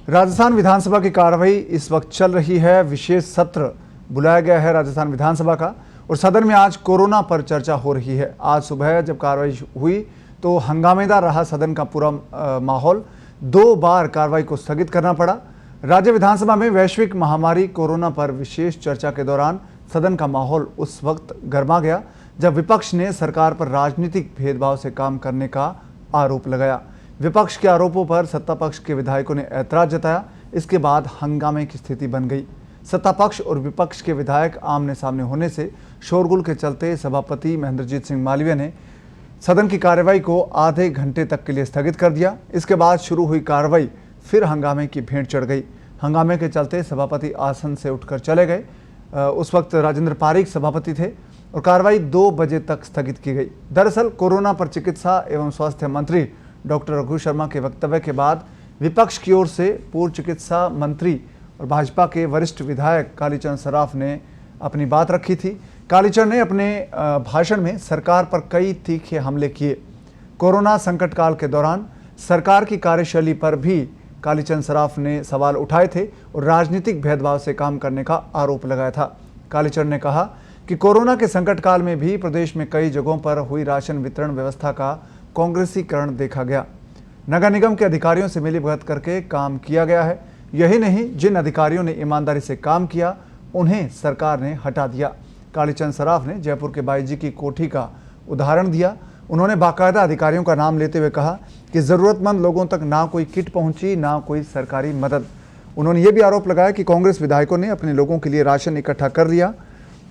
राजस्थान विधानसभा की कार्रवाई इस वक्त चल रही है। विशेष सत्र बुलाया गया है राजस्थान विधानसभा का और सदन में आज कोरोना पर चर्चा हो रही है। आज सुबह जब कार्रवाई हुई तो हंगामेदार रहा सदन का पूरा माहौल। 2 बार कार्रवाई को स्थगित करना पड़ा। राज्य विधानसभा में वैश्विक महामारी कोरोना पर विशेष चर्चा के दौरान सदन का माहौल उस वक्त गर्मा गया जब विपक्ष ने सरकार पर राजनीतिक भेदभाव से काम करने का आरोप लगाया। विपक्ष के आरोपों पर सत्ता पक्ष के विधायकों ने ऐतराज जताया। इसके बाद हंगामे की स्थिति बन गई। सत्ता पक्ष और विपक्ष के विधायक आमने सामने होने से शोरगुल के चलते सभापति महेंद्रजीत सिंह मालवीय ने सदन की कार्यवाही को आधे घंटे तक के लिए स्थगित कर दिया। इसके बाद शुरू हुई कार्रवाई फिर हंगामे की भेंट चढ़ गई। हंगामे के चलते सभापति आसन से उठकर चले गए। उस वक्त राजेंद्र पारीक सभापति थे और कार्रवाई 2 बजे तक स्थगित की गई। दरअसल कोरोना पर चिकित्सा एवं स्वास्थ्य मंत्री डॉक्टर रघु शर्मा के वक्तव्य के बाद विपक्ष की ओर से पूर्व चिकित्सा मंत्री और भाजपा के वरिष्ठ विधायक कालीचरण सराफ ने अपनी बात रखी थी। कालीचरण ने अपने भाषण में सरकार पर कई तीखे हमले किए। कोरोना संकट काल के दौरान सरकार की कार्यशैली पर भी कालीचरण सराफ ने सवाल उठाए थे और राजनीतिक भेदभाव से काम करने का आरोप लगाया था। कालीचरण ने कहा कि कोरोना के संकट काल में भी प्रदेश में कई जगहों पर हुई राशन वितरण व्यवस्था का कांग्रेसीकरण देखा गया। नगर निगम के अधिकारियों से मिलीभगत करके काम किया गया है। यही नहीं, जिन अधिकारियों ने ईमानदारी से काम किया उन्हें सरकार ने हटा दिया। कालीचरण सराफ ने जयपुर के बाईजी की कोठी का उदाहरण दिया। उन्होंने बाकायदा अधिकारियों का नाम लेते हुए कहा कि जरूरतमंद लोगों तक ना कोई किट पहुंची, ना कोई सरकारी मदद। उन्होंने ये भी आरोप लगाया कि कांग्रेस विधायकों ने अपने लोगों के लिए राशन इकट्ठा कर लिया।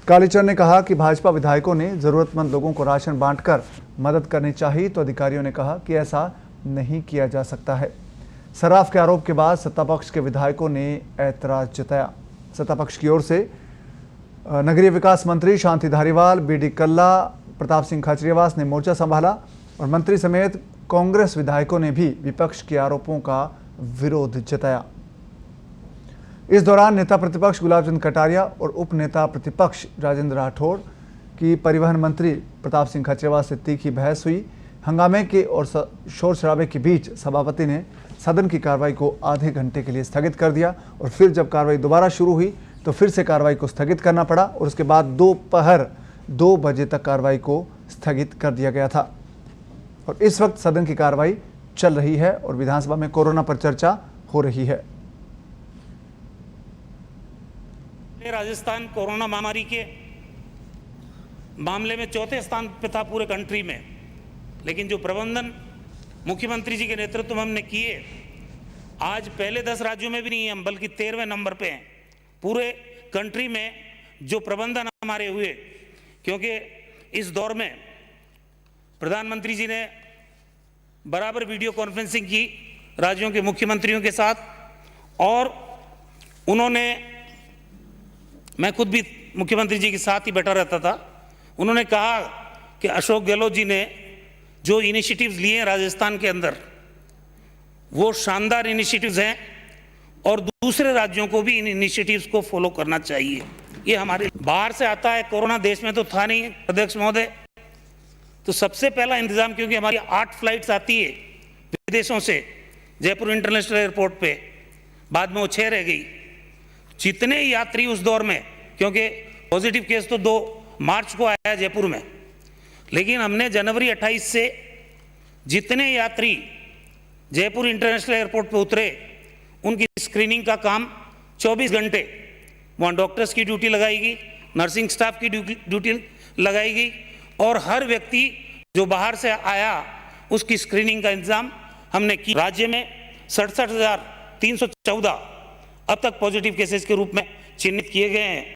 कालीचरण ने कहा कि भाजपा विधायकों ने जरूरतमंद लोगों को राशन बांटकर मदद करनी चाहिए, तो अधिकारियों ने कहा कि ऐसा नहीं किया जा सकता है। सराफ के आरोप के बाद सत्ता पक्ष के विधायकों ने ऐतराज जताया। सत्ता पक्ष की ओर से नगरीय विकास मंत्री शांति धारीवाल, बीडी कल्ला, प्रताप सिंह खाचरियावास ने मोर्चा संभाला और मंत्री समेत कांग्रेस विधायकों ने भी विपक्ष के आरोपों का विरोध जताया। इस दौरान नेता प्रतिपक्ष गुलाब चंद कटारिया और उप नेता प्रतिपक्ष राजेंद्र राठौड़ की परिवहन मंत्री प्रताप सिंह खाचरियावास से तीखी बहस हुई। हंगामे के और शोर शराबे के बीच सभापति ने सदन की कार्रवाई को आधे घंटे के लिए स्थगित कर दिया और फिर जब कार्रवाई दोबारा शुरू हुई तो फिर से कार्रवाई को स्थगित करना पड़ा और उसके बाद दोपहर 2 बजे तक कार्रवाई को स्थगित कर दिया गया था। और इस वक्त सदन की कार्रवाई चल रही है और विधानसभा में कोरोना पर चर्चा हो रही है। राजस्थान कोरोना महामारी के मामले में 4थे स्थान पे था पूरे कंट्री में, लेकिन जो प्रबंधन मुख्यमंत्री जी के नेतृत्व में हमने किए, आज पहले 10 राज्यों में भी नहीं है हम, बल्कि 13वें नंबर पे हैं पूरे कंट्री में जो प्रबंधन हमारे हुए। क्योंकि इस दौर में प्रधानमंत्री जी ने बराबर वीडियो कॉन्फ्रेंसिंग की राज्यों के मुख्यमंत्रियों के साथ और उन्होंने, मैं खुद भी मुख्यमंत्री जी के साथ ही बैठा रहता था, उन्होंने कहा कि अशोक गहलोत जी ने जो इनिशिएटिव्स लिए हैं राजस्थान के अंदर वो शानदार इनिशिएटिव्स हैं और दूसरे राज्यों को भी इन इनिशिएटिव्स को फॉलो करना चाहिए। ये हमारे बाहर से आता है, कोरोना देश में तो था नहीं अध्यक्ष महोदय, तो सबसे पहला इंतजाम, क्योंकि हमारी 8 फ्लाइट्स आती है विदेशों से जयपुर इंटरनेशनल एयरपोर्ट पे, बाद में वो 6 रह गई। जितने यात्री उस दौर में, क्योंकि पॉजिटिव केस तो 2 मार्च को आया जयपुर में, लेकिन हमने जनवरी 28 से जितने यात्री जयपुर इंटरनेशनल एयरपोर्ट पे उतरे उनकी स्क्रीनिंग का काम 24 घंटे, वहाँ डॉक्टर्स की ड्यूटी लगाएगी, नर्सिंग स्टाफ की ड्यूटी लगाएगी और हर व्यक्ति जो बाहर से आया उसकी स्क्रीनिंग का इंतजाम हमने की। राज्य में 67,314 अब तक पॉजिटिव केसेस के रूप में चिन्हित किए गए हैं।